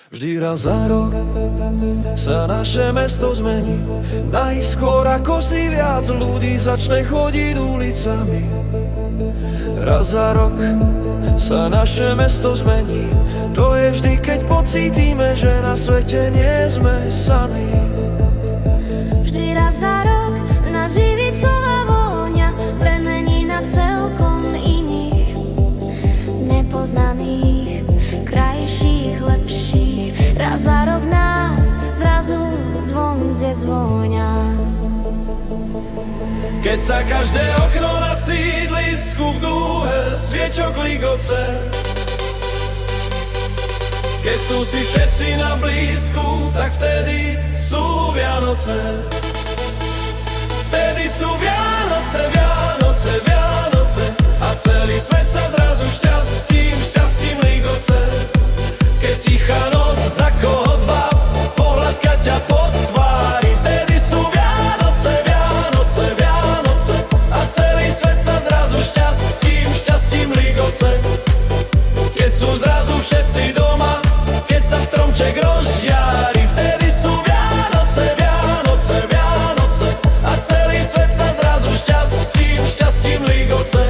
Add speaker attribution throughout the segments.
Speaker 1: Vždy raz za rok sa naše mesto zmení. Najskôr ako si viac ľudí začne chodiť ulicami. Raz za rok sa naše mesto zmení. To je vždy, keď pocítime, že na svete nie sme sami.
Speaker 2: Vždy raz za rok na živicová vôňa premení na celkom iných, nepoznaných, krajších, lepších. Raz za rok nás zrazu zvon zezvoňa.
Speaker 1: Keď sa každé okno na sídlisku v dúhe sviečok ligoce, keď sú si všetci na blízku, tak vtedy sú Vianoce. Vtedy sú Vianoce, Vianoce, Vianoce a celý svet sa zrazu šťastím ligoce. Keď tichá noc, za koho dva, pohľadka ťa po tvári. Vtedy sú Vianoce, Vianoce, Vianoce a celý svet sa zrazu šťastím ligoce. Keď sú zrazu všetci doma, keď sa stromček rozžiari. Vtedy sú Vianoce, Vianoce, Vianoce a celý svet sa zrazu šťastím ligoce.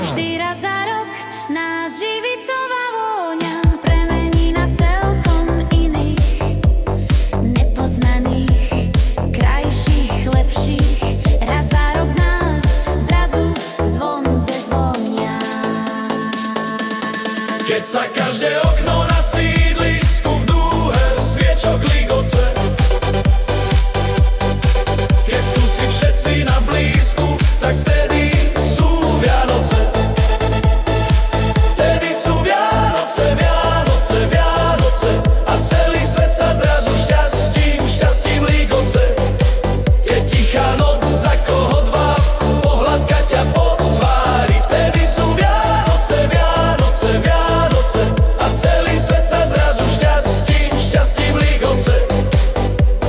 Speaker 2: Vždy raz za rok nás živicová vôňa premení na celkom iných, nepoznaných, krajších, lepších. Raz za rok nás zrazu zvon zezvonia.
Speaker 1: Keď sa každé okno na sídlisku v dúhe sviečok ligoce, keď sú si všetci na blízku, tak vtedy sú Vianoce. Vtedy sú Vianoce, Vianoce, Vianoce a celý svet sa zrazu šťastím ligoce. Keď tichá noc, za koho dva, pohľadka ťa po tvári. Vtedy sú Vianoce, Vianoce, Vianoce a celý svet sa zrazu šťastím ligoce.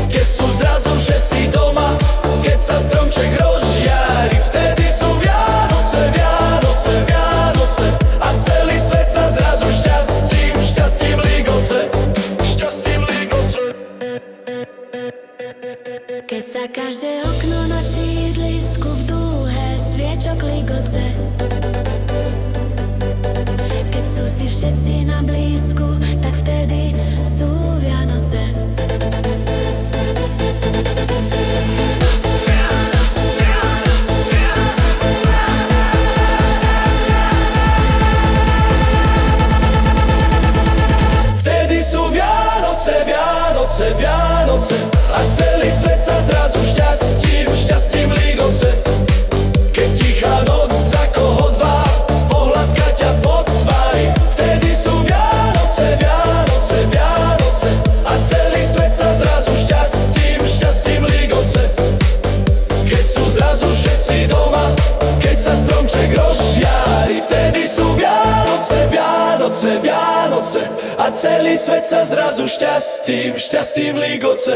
Speaker 1: Keď sú zrazu všetci doma, keď sa stromček rozžiari. Vtedy sú Vianoce, Vianoce, Vianoce a celý svet sa zrazu šťastím ligoce. Šťastím ligoce.
Speaker 2: Keď sa každé okno na sídlisku v dúhe sviečok ligoce, keď sú si všetci na blízku, tak vtedy sú Vianoce.
Speaker 1: Vtedy sú Vianoce, Vianoce, Vianoce a celý svet sa zrazu šťastím ligoce. Keď tichá noc, za koho dva, pohľadka ťa po tvári. Vtedy sú Vianoce, Vianoce, Vianoce a celý svet sa zrazu šťastím ligoce. Keď sú zrazu všetci doma, keď sa stromček rozžiari. Vtedy sú Vianoce, Vianoce, Vianoce a celý svet sa zrazu šťastím ligoce.